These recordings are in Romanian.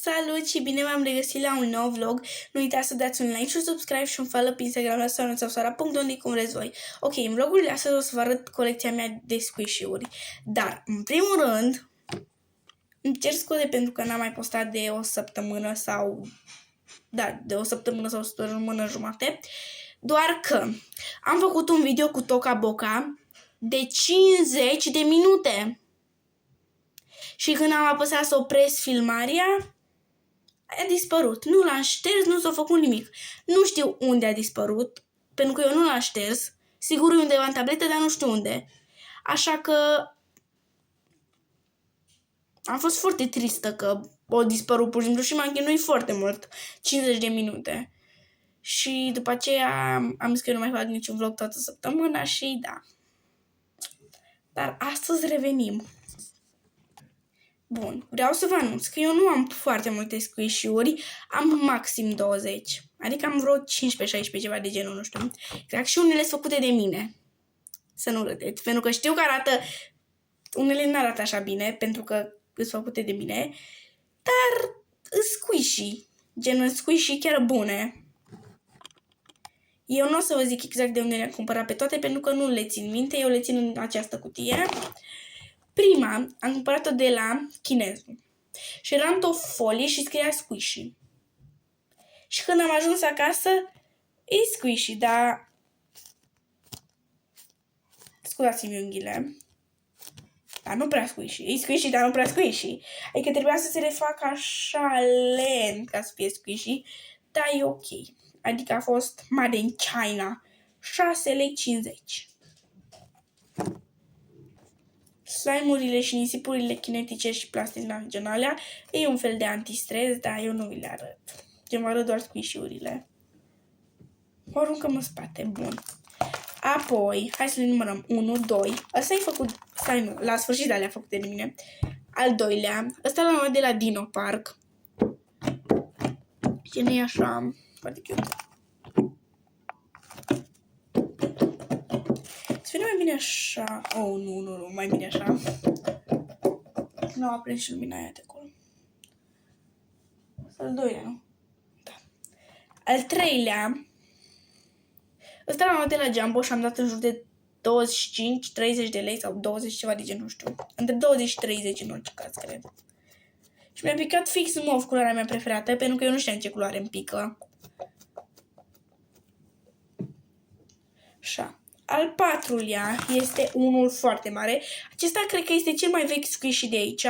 Salut și bine v-am regăsit la un nou vlog. Nu uitați să dați un like și un subscribe și un follow pe Instagram la soară.sara.unde cum vreți voi. Ok, în vlogul de astăzi o să vă arăt colecția mea de squishy-uri. Dar, în primul rând, îmi cer scuze pentru că n-am mai postat de o săptămână sau... Da, de o săptămână sau o săptămână jumate. Doar că am făcut un video cu Toca Boca de 50 de minute. Și când am apăsat să opresc filmarea, a dispărut. Nu l-am șters, nu s-a făcut nimic. Nu știu unde a dispărut, pentru că eu nu l-am șters. Sigur e undeva în tabletă, dar nu știu unde. Așa că am fost foarte tristă că a dispărut pur și simplu și m-am chinuit foarte mult. 50 de minute. Și după aceea am zis că eu nu mai fac niciun vlog toată săptămâna și da. Dar astăzi revenim. Bun, vreau să vă anunț că eu nu am foarte multe squishy-uri, am maxim 20. Adică am vreo 15-16, ceva de genul, nu știu. Exact, și unele sunt făcute de mine. Să nu râdeți, pentru că știu că arată... Unele nu arată așa bine, pentru că sunt făcute de mine, dar squishy. Genul squishy chiar bune. Eu nu o să vă zic exact de unde le-am cumpărat pe toate, pentru că nu le țin minte, eu le țin în această cutie. Prima am cumpărat-o de la Chinezu și era într-o folie și scria squishy. Și când am ajuns acasă, e squishy, dar... Scuzați-mi unghiile. Dar nu prea squishy. E squishy, dar nu prea squishy. Adică trebuia să se refacă așa lent ca să fie squishy, dar e ok. Adică a fost made in China. 6,50 lei. Slime-urile și nisipurile kinetice și plasticale e un fel de antistres, dar eu nu vi le arăt. Eu mă arăt doar squishy-urile. O aruncăm în spate. Bun. Apoi, hai să le numărăm. 1, 2. Ăsta e făcut slime-ul. La sfârșit alea făcute de mine. Al doilea. Ăsta l-am luat de la Dino Park. Și nu e așa foarte cute. Să mai bine așa. Oh, nu, mai bine așa. Nu a prins și lumina aia de acolo. Al doilea, nu? Da. Al treilea. Ăsta l-am luat de la Jumbo și am dat în jur de 25-30 de lei sau 20 ceva de gen, nu știu. Între 20 și 30 în orice caz, cred. Și mi-a picat fix mov, culoarea mea preferată, pentru că eu nu știam ce culoare îmi pică. Așa. Al patrulea este unul foarte mare. Acesta cred că este cel mai vechi squishy de aici,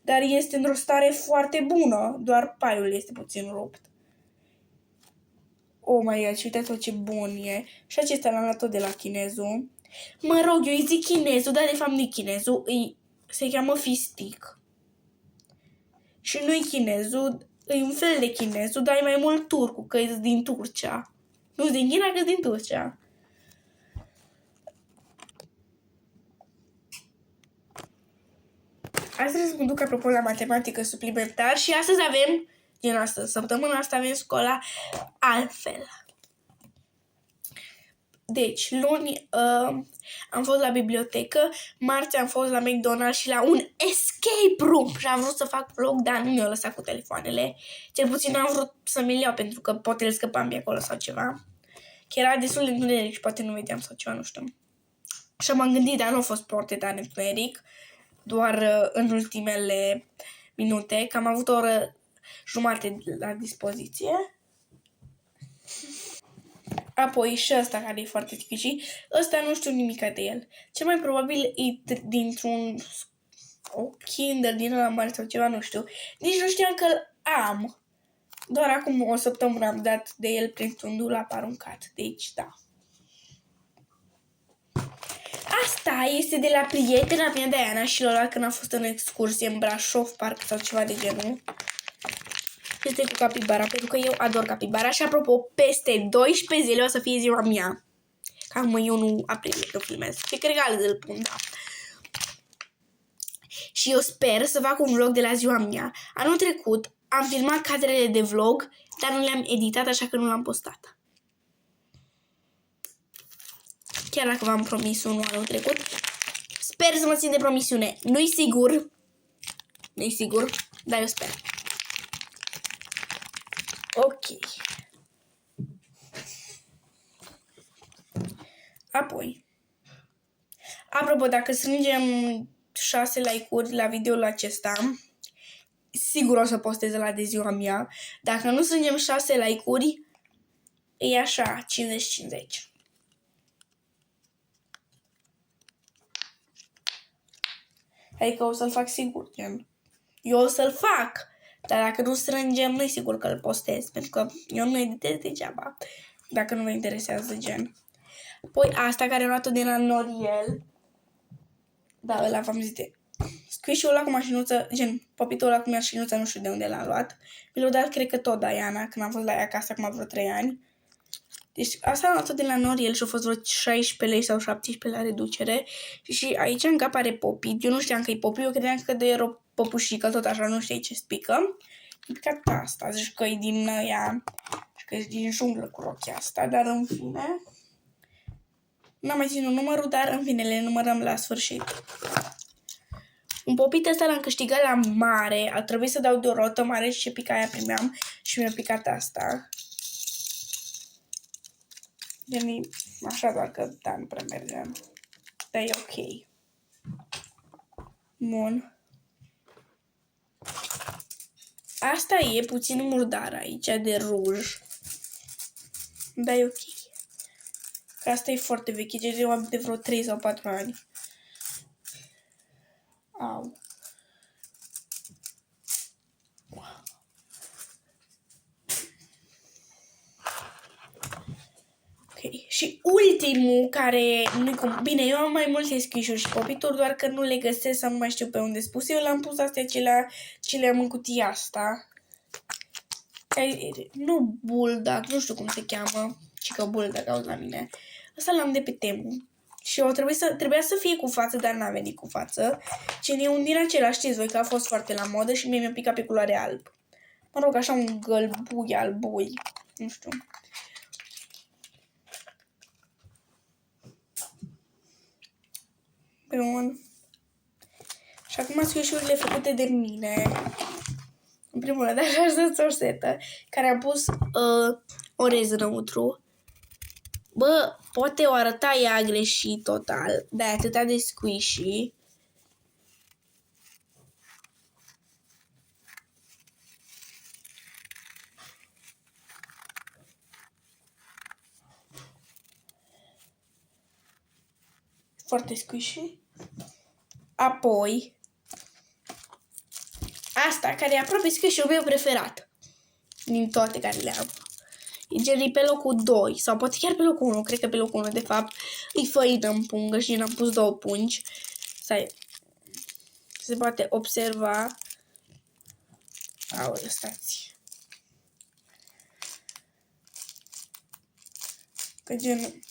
dar este într-o stare foarte bună. Doar paiul este puțin rupt. Oh my god, și uitați-vă ce bun e. Și acesta l-am luat tot de la Chinezu. Mă rog, eu îi zic Chinezu, dar de fapt nu-i Chinezu. Se cheamă Fistic. Și nu-i Chinezu, e un fel de Chinezu, dar e mai mult turcu, că e din Turcia. Nu din China, că e din Turcia. Astăzi mă duc apropo la matematică suplimentar și astăzi avem, din astăzi, săptămâna asta avem școala altfel. Deci, luni am fost la bibliotecă, marți am fost la McDonald's și la un escape room și am vrut să fac vlog, dar nu mi-au lăsat cu telefoanele. Cel puțin am vrut să mi-l iau pentru că poate îl scăpam pe acolo sau ceva. Că era destul de întuneric și poate nu vedeam sau ceva, nu știu. Și m-am gândit, dar nu a fost foarte tare întuneric. Doar în ultimele minute, că am avut o oră jumate la dispoziție. Apoi și ăsta care e foarte squishy. Ăsta nu știu nimica de el. Cel mai probabil e dintr-un Kinder din ăla mare sau ceva, nu știu. Nici nu știam că-l am. Doar acum o săptămână am dat de el printr-un dulap aruncat. Deci, da. Asta este de la prietena mea Diana și l-a luat când a fost în excursie în Brașov, parc sau ceva de genul. Este cu capibara, pentru că eu ador capibara. Și apropo, peste 12 zile o să fie ziua mea. Ca acum eu nu aprilie că filmez. Ce regal îl pun, da. Și eu sper să fac un vlog de la ziua mea. Anul trecut am filmat cadrele de vlog, dar nu le-am editat, așa că nu l-am postat. Chiar dacă v-am promis unul anul trecut. Sper să mă țin de promisiune. Nu-i sigur. Nu-i sigur, dar eu sper. Ok. Apoi, apropo, dacă strângem 6 like-uri la videoul acesta, sigur o să postez la de ziua mea. Dacă nu strângem 6 like-uri, e așa, 50-50. Adică o să-l fac sigur, gen. Eu o să-l fac, dar dacă nu strângem, nu e sigur că îl postez, pentru că eu nu editez degeaba, dacă nu vă interesează, gen. Apoi asta care am luat-o de la Noriel, da, ăla v-am zis de squish-ul ăla cu mașinuță, gen, popitul ăla cu mașinuță, nu știu de unde l-am luat. Mi l-a dat, cred că tot Diana, când am fost la ea acasă acum vreo 3 ani. Deci asta am luat-o de la Noriel și a fost vreo 16 lei sau 17 la reducere. Și aici în cap are popit. Eu nu știam că e popit, eu credeam că era o păpușică, tot așa, nu știi ce spică. E picat asta, zici că e din ea, și că e din junglă cu rochia asta, dar în fine... N-am mai ținut numărul, dar în fine le numărăm la sfârșit. Un popit ăsta l-am câștigat la mare, a trebuit să dau de o rotă mare și ce pica aia primeam și mi-a picat asta. Gen, așa doar că da, nu prea merge. Dar e ok. Bun. Asta e puțin murdar aici de ruj. Dar e ok. Că asta e foarte veche, de vreo 3 sau 4 ani. Au. Okay. Și ultimul care nu cum... Bine, eu am mai multe squish-uri și popituri, doar că nu le găsesc sau nu mai știu pe unde spus. Eu le-am pus astea ce le-am în cutia asta. Nu bulldog, nu știu cum se cheamă. Și că bulldog auzi la mine. Asta l-am de pe Temu. Și trebuia să fie cu față, dar n-a venit cu față. Și e un din acela, știți voi că a fost foarte la modă și mie mi-a picat pe culoare alb. Mă rog, așa un gălbui albui. Nu știu. Bun. Și acum squish-urile făcute de mine. În primul rând, așa să o setă, care am pus orez înăuntru. Bă, poate o arăta ea greșit total, de atâta de squishy. Foarte squishy. Apoi, asta, care e aproape squish-ul meu preferat. Din toate care le am. E gen pe locul 2, sau poate chiar pe locul 1, cred că pe locul 1, de fapt, e făină în pungă și n-am pus 2 pungi. Se poate observa. Aoleu, stați. Că gen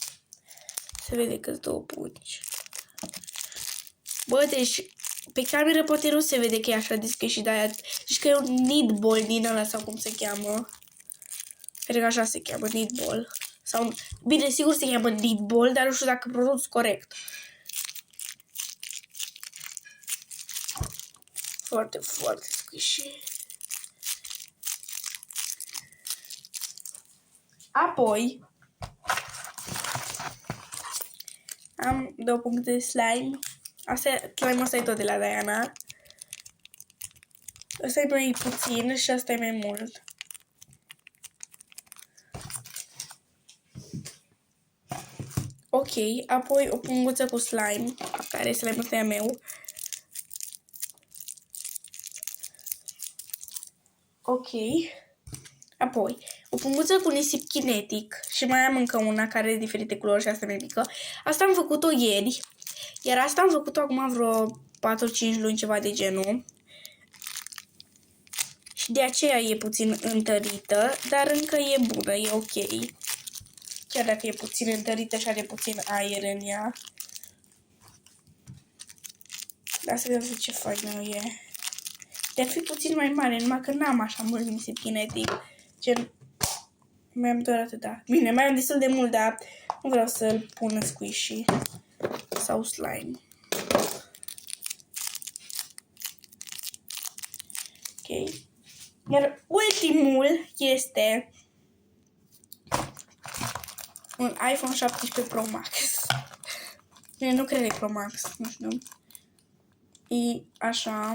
se vede că 2 pungi. Bă, deci pe cameră poate nu se vede că e așa deschis și de-aia. Deci că e un knitball din ăla sau cum se cheamă. Cred că așa se cheamă, knitball. Sau, bine, sigur se cheamă knitball, dar nu știu dacă pronunț corect. Foarte, foarte squishy. Apoi am 2 puncte de slime. Slime-ul ăsta e tot de la Diana. Ăsta e mai puțin și ăsta e mai mult. Ok, apoi o punguță cu slime, care e slime-ul ăsta meu. Ok. Apoi, o punguță cu nisip kinetic și mai am încă una care e diferite culori și asta mai mică. Asta am făcut-o ieri, iar asta am făcut-o acum vreo 4-5 luni, ceva de genul. Și de aceea e puțin întărită, dar încă e bună, e ok. Chiar dacă e puțin întărită și are puțin aer în ea. Dar să vedem ce faină e. De-ar fi puțin mai mare, numai că n-am așa mult nisip kinetic. Gen, mai am doar atâta. Bine, mai am destul de mult, dar nu vreau să-l pun în squishy sau slime. Ok. Iar ultimul este un iPhone 17 Pro Max. Nu cred că e Pro Max, nu știu. E așa,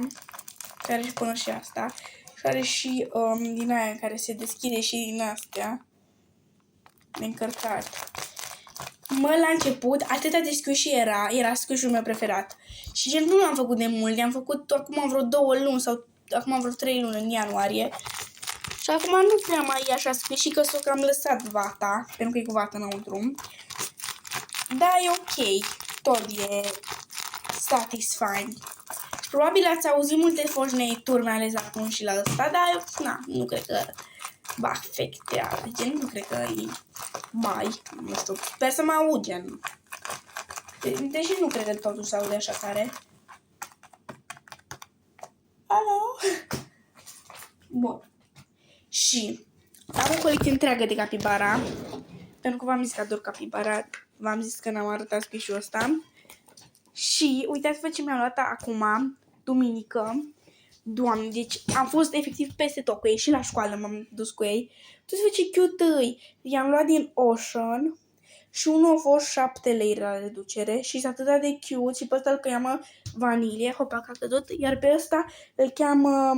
care și până și asta. Și are și din aia care se deschide și din astea. De încărcat. La început, atâta de squishy era squishy-ul meu preferat. Și gen nu l-am făcut de mult, l-am făcut acum vreo 2 luni sau acum vreo 3 luni în ianuarie. Și acum nu prea mai e așa squishy, că s-o cam lăsat vata, pentru că e cu vată înăuntru. Da, e ok, tot e satisfying. Probabil ați auzit multe foșneituri, mai ales acum și la ăsta, dar na, nu cred că vă afectează, gen, nu cred că e mai, nu știu, sper să mă aud, gen. Deși nu cred că totuși se aude așa tare. Alo? Bun. Și am o colecție întreagă de capibara, pentru că v-am zis că ador capibara, v-am zis că n-am arătat squishy-ul ăsta. Și uitați-vă ce mi-am luat acum, duminică. Doamne, deci am fost efectiv peste tot cu ei și la școală m-am dus cu ei. Uitați-vă ce cute-i! I-am luat din Ocean și unul a fost 7 lei la reducere și sunt atât de cute și pe ăsta îl cheamă vanilie, hopa că a căzut, iar pe ăsta îl cheamă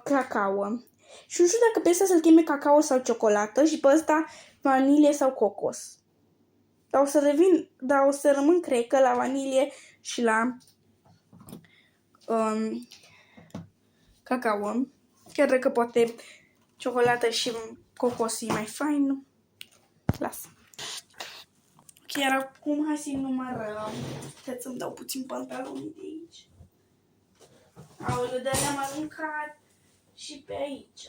cacao. Și nu știu dacă pe ăsta să-l cheme cacao sau ciocolată și pe ăsta vanilie sau cocos. Dar o să rămân, cred că, la vanilie și la cacao. Chiar dacă poate ciocolată și cocos e mai fain. Las. Chiar acum hai să-i numărăm. Trebuie să-mi dau puțin pantaloni de aici. Aoleu, dar le-am aruncat și pe aici.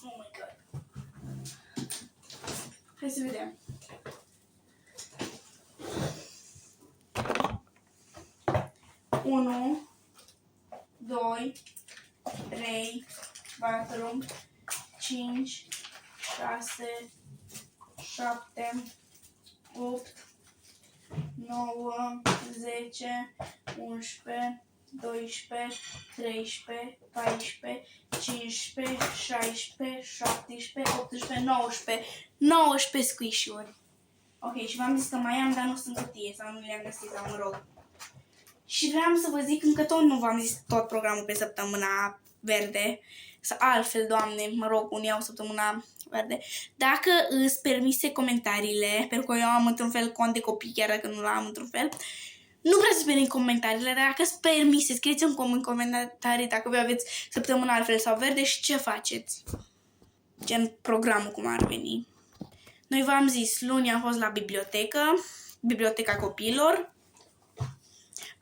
Oh my god. Hai să vedem. Unu, 2, 3, 4, 5, 6, 7, 8, 9, 10, 11, 12, 13, 14, 15, 16, 17, 18, 19. 19 squishy-uri. Ok, și v-am zis că mai am, dar nu sunt cutie sau nu le-am găsit, sau mă rog. Și vreau să vă zic, încă tot nu v-am zis tot programul pe săptămâna verde. Sau altfel, Doamne, mă rog, unii au săptămâna verde. Dacă îți permise comentariile, pentru că eu am într-un fel cont de copii, chiar dacă nu l-am într-un fel, nu vreau să sper în comentariile, dar dacă îți permise, scrieți-mi în comentarii dacă voi aveți săptămâna altfel sau verde și ce faceți. Gen programul cum ar veni. Noi v-am zis, luni am fost la biblioteca copiilor.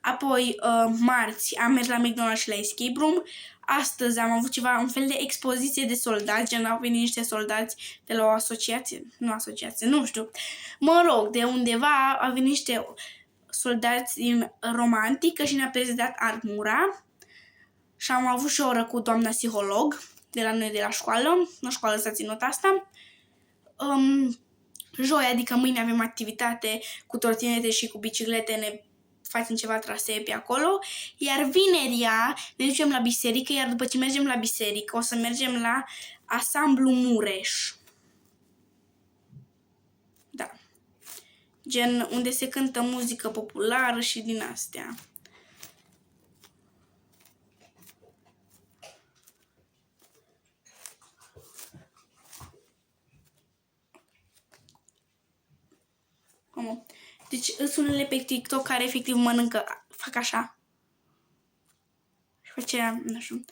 Apoi, marți, am mers la McDonald's și la Escape Room. Astăzi am avut un fel de expoziție de soldați, gen au venit niște soldați de la o asociație, nu știu. Mă rog, de undeva au venit niște soldați din romantică și ne-a prezentat armura. Și am avut și o oră cu doamna psiholog de la noi de la școală. La școală s-a ținut asta. Joi, adică mâine avem activitate cu trotinete și cu biciclete, ne facem ceva trasee pe acolo, iar vineria ne ducem la biserică, iar după ce mergem la biserică o să mergem la Asamblu Mureș. Da. Gen unde se cântă muzică populară și din astea. Deci sunt unele pe TikTok care efectiv mănâncă, fac așa. Și face, nu știu.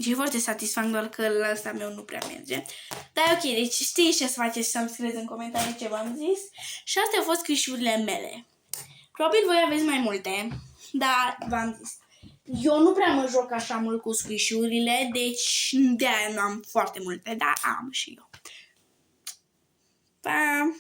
Și e foarte satisfant, doar că la ăsta meu nu prea merge. Dar ok, deci știți ce să faceți, să-mi scrieți în comentarii ce v-am zis. Și astea au fost scrișurile mele. Probabil voi aveți mai multe, dar v-am zis. Eu nu prea mă joc așa mult cu scrișurile, deci de-aia nu am foarte multe, dar am și eu. Pa!